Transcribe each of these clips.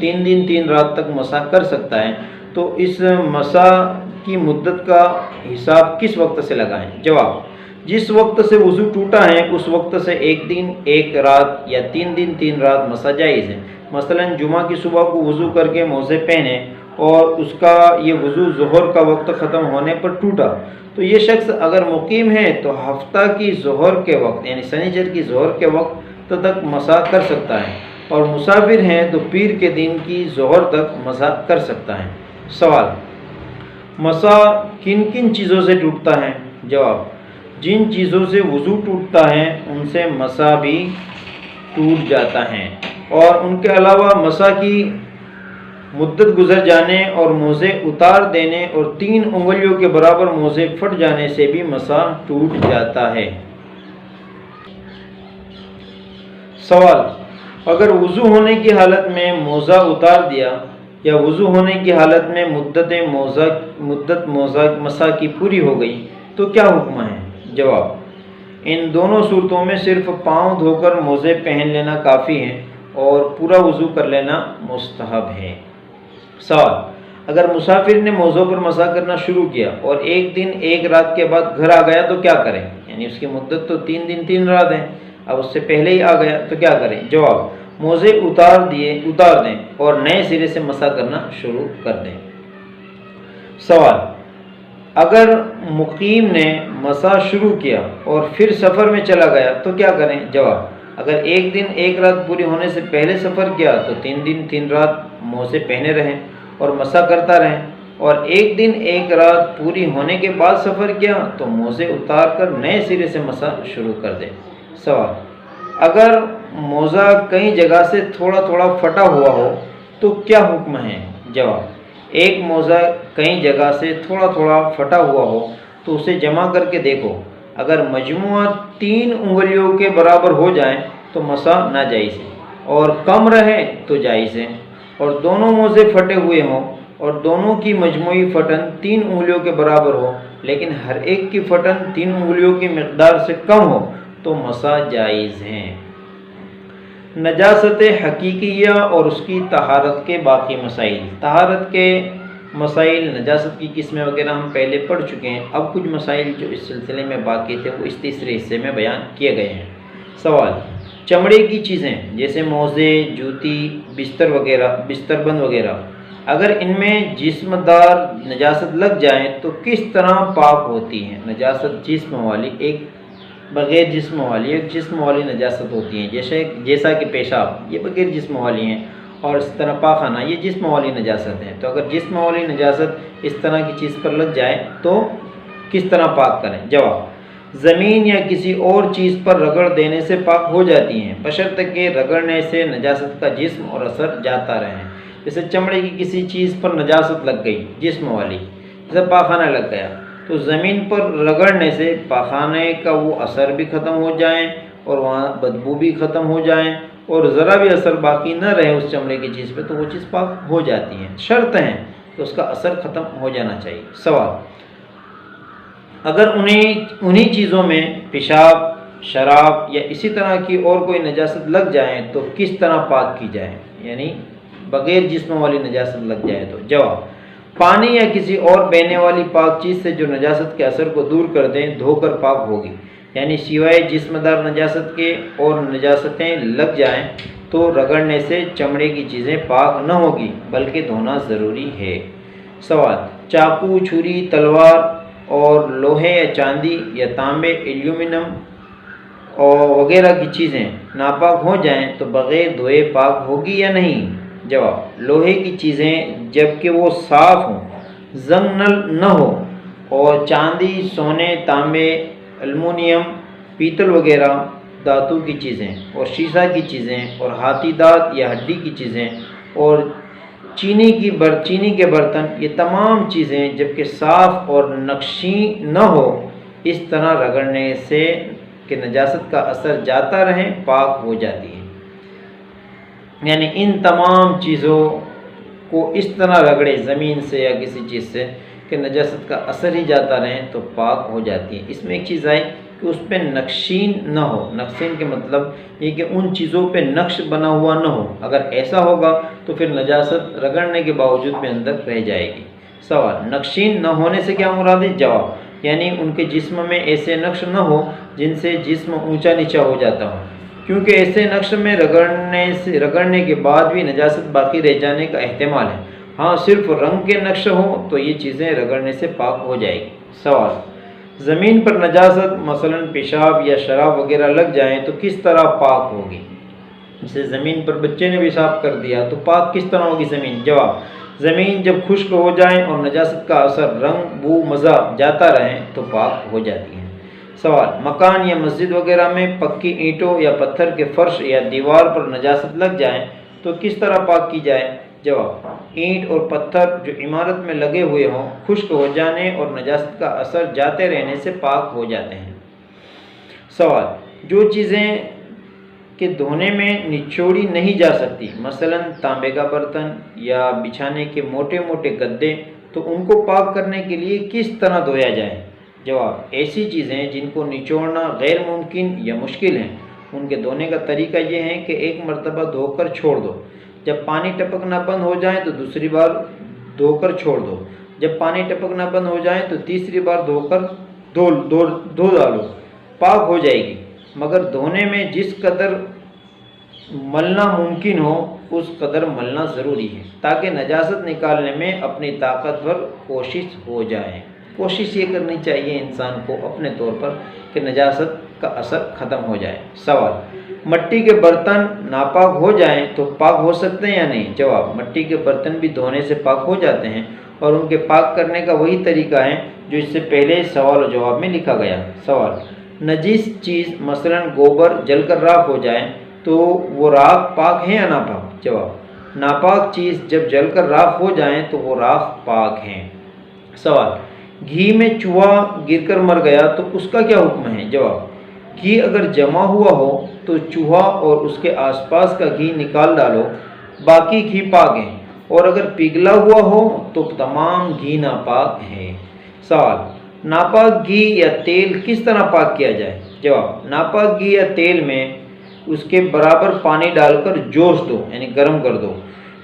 3 دن 3 رات تک مسح کر سکتا ہے۔ تو اس مسح کی مدت کا حساب کس وقت سے لگائیں؟ جواب: جس وقت سے وضو ٹوٹا ہے اس وقت سے 1 دن 1 رات یا 3 دن 3 رات مسح جائز ہے۔ مثلا جمعہ کی صبح کو وضو کر کے موزے پہنے اور اس کا یہ وضو ظہر کا وقت ختم ہونے پر ٹوٹا، تو یہ شخص اگر مقیم ہے تو ہفتہ کی ظہر کے وقت یعنی سنیچر کی ظہر کے وقت تک مسح کر سکتا ہے، اور مسافر ہیں تو پیر کے دن کی ظہر تک مسح کر سکتا ہے۔ سوال: مسح کن کن چیزوں سے ٹوٹتا ہے؟ جواب: جن چیزوں سے وضو ٹوٹتا ہے ان سے مسح بھی ٹوٹ جاتا ہے، اور ان کے علاوہ مسح کی مدت گزر جانے اور موزے اتار دینے اور 3 انگلیوں کے برابر موزے پھٹ جانے سے بھی مسح ٹوٹ جاتا ہے۔ سوال: اگر وضو ہونے کی حالت میں موزہ اتار دیا یا وضو ہونے کی حالت میں مدت مسح کی پوری ہو گئی تو کیا حکم ہے؟ جواب: ان دونوں صورتوں میں صرف پاؤں دھو کر موزے پہن لینا کافی ہے اور پورا وضو کر لینا مستحب ہے۔ سوال: اگر مسافر نے موزوں پر مسح کرنا شروع کیا اور 1 دن 1 رات کے بعد گھر آ گیا تو کیا کریں؟ یعنی اس کی مدت تو 3 دن 3 رات ہے، اب اس سے پہلے ہی آ گیا تو کیا کریں؟ جواب: موزے اتار دیں اور نئے سرے سے مسح کرنا شروع کر دیں۔ سوال: اگر مقیم نے مسح شروع کیا اور پھر سفر میں چلا گیا تو کیا کریں؟ جواب: اگر 1 دن 1 رات پوری ہونے سے پہلے سفر کیا تو 3 دن 3 رات موزے پہنے رہیں اور مسح کرتا رہیں، اور 1 دن 1 رات پوری ہونے کے بعد سفر کیا تو موزے اتار کر نئے سرے سے مسح شروع کر دیں۔ سوال: اگر موزہ کئی جگہ سے تھوڑا تھوڑا پھٹا ہوا ہو تو کیا حکم ہے؟ جواب: ایک موزہ کئی جگہ سے تھوڑا تھوڑا پھٹا ہوا ہو تو اسے جمع کر کے دیکھو، اگر مجموعہ 3 انگلیوں کے برابر ہو جائیں تو مسح ناجائز ہے، اور کم رہے تو جائز ہے، اور دونوں موزے پھٹے ہوئے ہوں اور دونوں کی مجموعی پھٹن 3 انگلیوں کے برابر ہو لیکن ہر ایک کی پھٹن 3 انگلیوں کی مقدار سے کم ہو تو مسح جائز ہے۔ نجاست حقیقیہ اور اس کی طہارت کے باقی مسائل۔ طہارت کے مسائل، نجاست کی قسمیں وغیرہ ہم پہلے پڑھ چکے ہیں، اب کچھ مسائل جو اس سلسلے میں باقی تھے وہ اس تیسرے حصے میں بیان کیے گئے ہیں۔ سوال: چمڑے کی چیزیں جیسے موزے، جوتی، بستر بند وغیرہ، اگر ان میں جسم دار نجاست لگ جائیں تو کس طرح پاک ہوتی ہیں؟ نجاست جسم والی، ایک بغیر جسم والی، ایک جسم والی نجاست ہوتی ہیں، جیسا کہ پیشاب یہ بغیر جسم والی ہیں، اور اس طرح پاخانہ یہ جسم والی نجاست ہیں۔ تو اگر جسم والی نجاست اس طرح کی چیز پر لگ جائے تو کس طرح پاک کریں؟ جواب: زمین یا کسی اور چیز پر رگڑ دینے سے پاک ہو جاتی ہیں، بشرطے کہ رگڑنے سے نجاست کا جسم اور اثر جاتا رہے۔ جیسے چمڑے کی کسی چیز پر نجاست لگ گئی جسم والی، جیسے پاخانہ لگ گیا، تو زمین پر رگڑنے سے پاخانے کا وہ اثر بھی ختم ہو جائیں اور وہاں بدبو بھی ختم ہو جائیں اور ذرا بھی اثر باقی نہ رہے اس چمڑے کی چیز پہ، تو وہ چیز پاک ہو جاتی ہے۔ شرط ہے کہ اس کا اثر ختم ہو جانا چاہیے۔ سوال: اگر انہی چیزوں میں پیشاب، شراب یا اسی طرح کی اور کوئی نجاست لگ جائیں تو کس طرح پاک کی جائے؟ یعنی بغیر جسم والی نجاست لگ جائے تو؟ جواب: پانی یا کسی اور بہنے والی پاک چیز سے جو نجاست کے اثر کو دور کر دیں دھو کر پاک ہوگی، یعنی سوائے جسم دار نجاست کے اور نجاستیں لگ جائیں تو رگڑنے سے چمڑے کی چیزیں پاک نہ ہوگی بلکہ دھونا ضروری ہے۔ سوال: چاقو، چھری، تلوار اور لوہے یا چاندی یا تانبے، ایلومینیم وغیرہ کی چیزیں ناپاک ہو جائیں تو بغیر دھوئے پاک ہوگی یا نہیں؟ جواب: لوہے کی چیزیں جبکہ وہ صاف ہوں، زنگ نہ ہو، اور چاندی، سونے، تانبے، المونیم، پیتل وغیرہ دھاتوں کی چیزیں اور شیشہ کی چیزیں اور ہاتھی دانت یا ہڈی کی چیزیں اور چینی کے برتن، یہ تمام چیزیں جبکہ صاف اور نقشی نہ ہو اس طرح رگڑنے سے کہ نجاست کا اثر جاتا رہے پاک ہو جاتی ہے۔ یعنی ان تمام چیزوں کو اس طرح رگڑے زمین سے یا کسی چیز سے کہ نجاست کا اثر ہی جاتا رہے تو پاک ہو جاتی ہے۔ اس میں ایک چیز آئی کہ اس پہ نقشین نہ ہو۔ نقشین کے مطلب یہ کہ ان چیزوں پہ نقش بنا ہوا نہ ہو، اگر ایسا ہوگا تو پھر نجاست رگڑنے کے باوجود بھی اندر رہ جائے گی۔ سوال، نقشین نہ ہونے سے کیا مراد ہے؟ جواب، یعنی ان کے جسم میں ایسے نقش نہ ہو جن سے جسم اونچا نیچا ہو جاتا ہو، کیونکہ ایسے نقش میں رگڑنے کے بعد بھی نجاست باقی رہ جانے کا احتمال ہے۔ ہاں، صرف رنگ کے نقش ہوں تو یہ چیزیں رگڑنے سے پاک ہو جائے گی۔ سوال، زمین پر نجاست مثلا پیشاب یا شراب وغیرہ لگ جائیں تو کس طرح پاک ہوگی؟ جیسے زمین پر بچے نے پیشاب کر دیا تو پاک کس طرح ہوگی زمین؟ جواب، زمین جب خشک ہو جائیں اور نجاست کا اثر رنگ بو مزہ جاتا رہے تو پاک ہو جاتی ہے۔ سوال، مکان یا مسجد وغیرہ میں پکی اینٹوں یا پتھر کے فرش یا دیوار پر نجاست لگ جائیں تو کس طرح پاک کی جائے؟ جواب، اینٹ اور پتھر جو عمارت میں لگے ہوئے ہوں خشک ہو جانے اور نجاست کا اثر جاتے رہنے سے پاک ہو جاتے ہیں۔ سوال، جو چیزیں کہ دھونے میں نچوڑی نہیں جا سکتی، مثلا تانبے کا برتن یا بچھانے کے موٹے موٹے گدے، تو ان کو پاک کرنے کے لیے کس طرح دھویا جائے؟ جواب، ایسی چیزیں جن کو نچوڑنا غیر ممکن یا مشکل ہیں، ان کے دھونے کا طریقہ یہ ہے کہ ایک مرتبہ دھو کر چھوڑ دو، جب پانی ٹپکنا بند ہو جائے تو دوسری بار دھو کر چھوڑ دو، جب پانی ٹپکنا بند ہو جائے تو تیسری بار دھو ڈالو، پاک ہو جائے گی۔ مگر دھونے میں جس قدر ملنا ممکن ہو اس قدر ملنا ضروری ہے تاکہ نجاست نکالنے میں اپنی طاقتور کوشش ہو جائے۔ کوشش یہ کرنی چاہیے انسان کو اپنے طور پر کہ نجاست کا اثر ختم ہو جائے۔ سوال، مٹی کے برتن ناپاک ہو جائیں تو پاک ہو سکتے ہیں یا نہیں؟ جواب، مٹی کے برتن بھی دھونے سے پاک ہو جاتے ہیں اور ان کے پاک کرنے کا وہی طریقہ ہے جو اس سے پہلے سوال و جواب میں لکھا گیا۔ سوال، نجیس چیز مثلا گوبر جل کر راکھ ہو جائے تو وہ راکھ پاک ہے یا ناپاک؟ جواب، ناپاک چیز جب جل کر راکھ ہو جائیں تو وہ راکھ پاک ہیں۔ سوال، گھی میں چوہا گر کر مر گیا تو اس کا کیا حکم ہے؟ جواب، گھی اگر جمع ہوا ہو تو چوہا اور اس کے آس پاس کا گھی نکال ڈالو، باقی گھی پاک ہے، اور اگر پگھلا ہوا ہو تو تمام گھی ناپاک ہے۔ سوال، ناپاک گھی یا تیل کس طرح پاک کیا جائے؟ جواب، ناپاک گھی یا تیل میں اس کے برابر پانی ڈال کر جوش دو، یعنی گرم کر دو،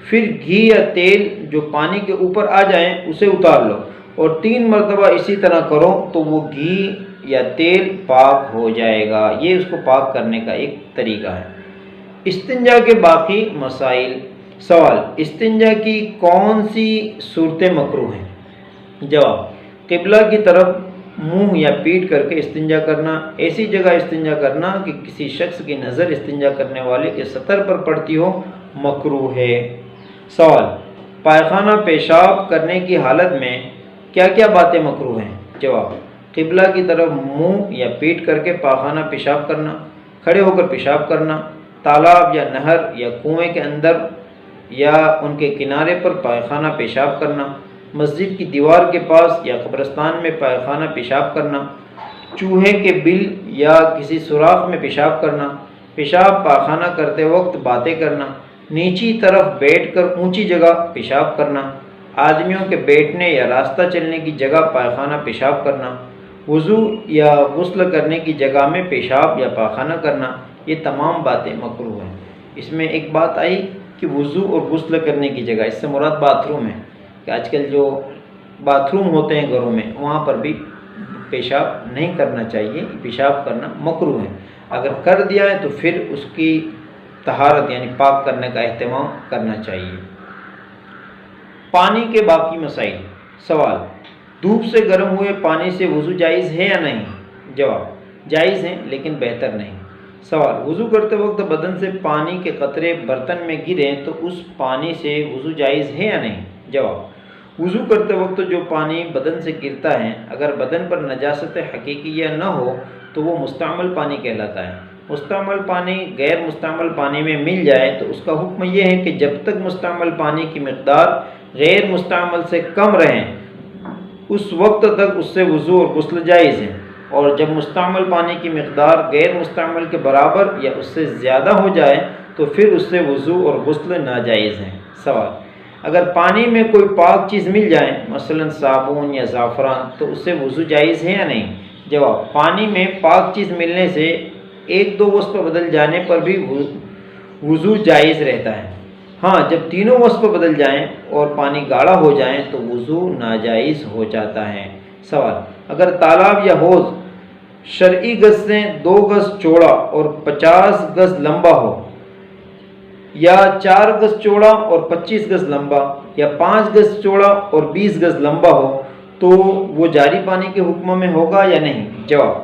پھر گھی یا تیل جو پانی کے اوپر آ جائیں اسے اتار لو اور 3 مرتبہ اسی طرح کرو تو وہ گھی یا تیل پاک ہو جائے گا۔ یہ اس کو پاک کرنے کا ایک طریقہ ہے۔ استنجا کے باقی مسائل۔ سوال، استنجا کی کون سی صورتیں مکروہ ہیں؟ جواب، قبلہ کی طرف منہ یا پیٹ کر کے استنجا کرنا، ایسی جگہ استنجا کرنا کہ کسی شخص کی نظر استنجا کرنے والے کے سطر پر پڑتی ہو، مکروہ ہے۔ سوال، پائخانہ پیشاب کرنے کی حالت میں کیا کیا باتیں مکروہ ہیں؟ جواب، قبلہ کی طرف منہ یا پیٹ کر کے پائخانہ پیشاب کرنا، کھڑے ہو کر پیشاب کرنا، تالاب یا نہر یا کنویں کے اندر یا ان کے کنارے پر پائخانہ پیشاب کرنا، مسجد کی دیوار کے پاس یا قبرستان میں پائخانہ پیشاب کرنا، چوہے کے بل یا کسی سوراخ میں پیشاب کرنا، پیشاب پائخانہ کرتے وقت باتیں کرنا، نیچی طرف بیٹھ کر اونچی جگہ پیشاب کرنا، آدمیوں کے بیٹھنے یا راستہ چلنے کی جگہ پائخانہ پیشاب کرنا، وضو یا غسل کرنے کی جگہ میں پیشاب یا پائخانہ کرنا، یہ تمام باتیں مکروہ ہیں۔ اس میں ایک بات آئی کہ وضو اور غسل کرنے کی جگہ، اس سے مراد باتھ روم ہے، کہ آج کل جو باتھ روم ہوتے ہیں گھروں میں وہاں پر بھی پیشاب نہیں کرنا چاہیے، پیشاب کرنا مکروہ ہے۔ اگر کر دیا ہے تو پھر اس کی طہارت یعنی پاک کرنے کا اہتمام کرنا چاہیے۔ پانی کے باقی مسائل۔ سوال، دھوپ سے گرم ہوئے پانی سے وضو جائز ہے یا نہیں؟ جواب، جائز ہے لیکن بہتر نہیں۔ سوال، وضو کرتے وقت بدن سے پانی کے قطرے برتن میں گریں تو اس پانی سے وضو جائز ہے یا نہیں؟ جواب، وضو کرتے وقت جو پانی بدن سے گرتا ہے اگر بدن پر نجاست حقیقیہ نہ ہو تو وہ مستعمل پانی کہلاتا ہے۔ مستعمل پانی غیر مستعمل پانی میں مل جائے تو اس کا حکم یہ ہے کہ جب تک مستعمل پانی کی مقدار غیر مستعمل سے کم رہیں اس وقت تک اس سے وضو اور غسل جائز ہے، اور جب مستعمل پانی کی مقدار غیر مستعمل کے برابر یا اس سے زیادہ ہو جائے تو پھر اس سے وضو اور غسل ناجائز ہیں۔ سوال، اگر پانی میں کوئی پاک چیز مل جائے مثلا صابن یا زعفران تو اس سے وضو جائز ہے یا نہیں؟ جواب، پانی میں پاک چیز ملنے سے ایک دو وصف بدل جانے پر بھی وضو جائز رہتا ہے۔ ہاں، جب تینوں وصف بدل جائیں اور پانی گاڑھا ہو جائیں تو وضو ناجائز ہو جاتا ہے۔ سوال، اگر تالاب یا حوض شرعی گز سے 2 گز چوڑا اور 50 گز لمبا ہو، یا 4 گز چوڑا اور 25 گز لمبا، یا 5 گز چوڑا اور 20 گز لمبا ہو تو وہ جاری پانی کے حکم میں ہوگا یا نہیں؟ جواب،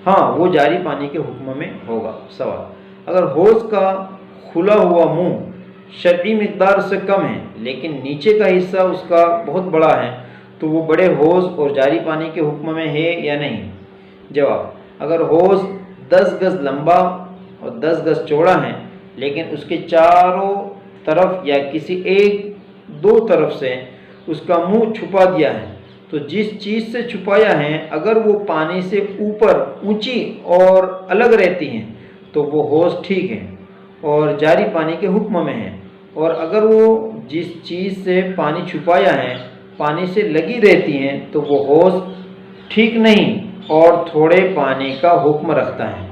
ہاں، وہ جاری پانی کے حکم میں ہوگا۔ سوال، اگر حوض کا کھلا ہوا منہ شرعی مقدار سے کم ہے لیکن نیچے کا حصہ اس کا بہت بڑا ہے تو وہ بڑے حوض اور جاری پانی کے حکم میں ہے یا نہیں؟ جواب، اگر حوض 10 گز لمبا اور 10 گز چوڑا ہے لیکن اس کے چاروں طرف یا کسی ایک دو طرف سے اس کا منہ چھپا دیا ہے تو جس چیز سے چھپایا ہے اگر وہ پانی سے اوپر اونچی اور الگ رہتی ہیں تو وہ حوض ٹھیک ہے اور جاری پانی کے حکم میں ہے، اور اگر وہ جس چیز سے پانی چھپایا ہے پانی سے لگی رہتی ہیں تو وہ حوض ٹھیک نہیں اور تھوڑے پانی کا حکم رکھتا ہے۔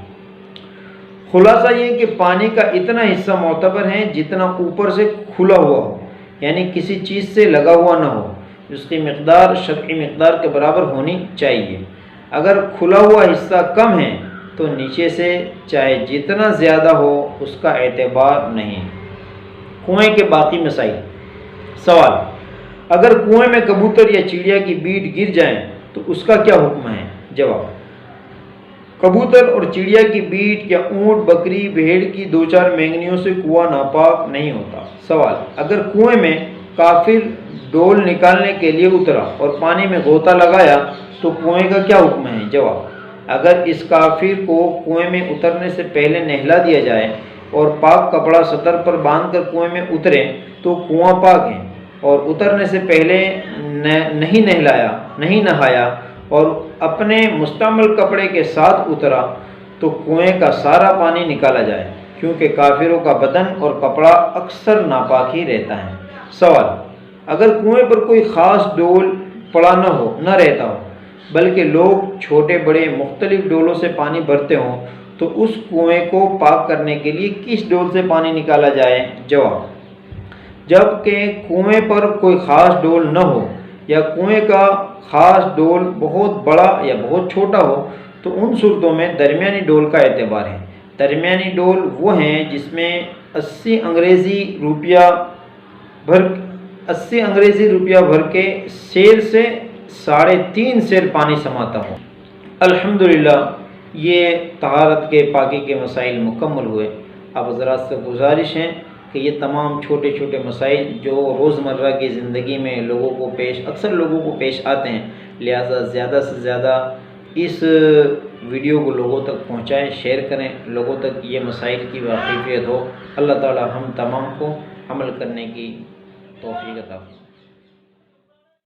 خلاصہ یہ کہ پانی کا اتنا حصہ معتبر ہے جتنا اوپر سے کھلا ہوا ہو، یعنی کسی چیز سے لگا ہوا نہ ہو، جس کی مقدار شرعی مقدار کے برابر ہونی چاہیے۔ اگر کھلا ہوا حصہ کم ہے تو نیچے سے چاہے جتنا زیادہ ہو اس کا اعتبار نہیں۔ کنویں کے باقی مسائل۔ سوال، اگر کنویں میں کبوتر یا چڑیا کی بیٹ گر جائیں تو اس کا کیا حکم ہے؟ جواب، کبوتر اور چڑیا کی بیٹ یا اونٹ، بکری، بھیڑ کی 2-4 مینگنیوں سے کنواں ناپاک نہیں ہوتا۔ سوال، اگر کنویں میں کافر ڈول نکالنے کے لیے اترا اور پانی میں غوطہ لگایا تو کنویں کا کیا حکم ہے؟ جواب، اگر اس کافر کو کنویں میں اترنے سے پہلے نہلا دیا جائے اور پاک کپڑا سطر پر باندھ کر کنویں میں اترے تو کنواں پاک ہے، اور اترنے سے پہلے نہیں نہایا اور اپنے مستعمل کپڑے کے ساتھ اترا تو کنویں کا سارا پانی نکالا جائے، کیونکہ کافروں کا بدن اور کپڑا اکثر ناپاک ہی رہتا ہے۔ سوال، اگر کنویں پر کوئی خاص ڈول پڑا نہ رہتا ہو بلکہ لوگ چھوٹے بڑے مختلف ڈولوں سے پانی بھرتے ہوں تو اس کنویں کو پاک کرنے کے لیے کس ڈول سے پانی نکالا جائے؟ جواب، جب کہ کنویں پر کوئی خاص ڈول نہ ہو یا کنویں کا خاص ڈول بہت بڑا یا بہت چھوٹا ہو تو ان صورتوں میں درمیانی ڈول کا اعتبار ہے۔ درمیانی ڈول وہ ہیں جس میں 80 انگریزی روپیہ بھر کے سیر سے 3.5 سیر پانی سماتا ہو۔ الحمدللہ یہ طہارت کے پاکی کے مسائل مکمل ہوئے۔ اب حضرات سے گزارش ہے کہ یہ تمام چھوٹے چھوٹے مسائل جو روزمرہ کی زندگی میں اکثر لوگوں کو پیش آتے ہیں، لہٰذا زیادہ سے زیادہ اس ویڈیو کو لوگوں تک پہنچائیں، شیئر کریں، لوگوں تک یہ مسائل کی واقفیت ہو۔ اللہ تعالی ہم تمام کو عمل کرنے کی توفیق عطا فرمائے۔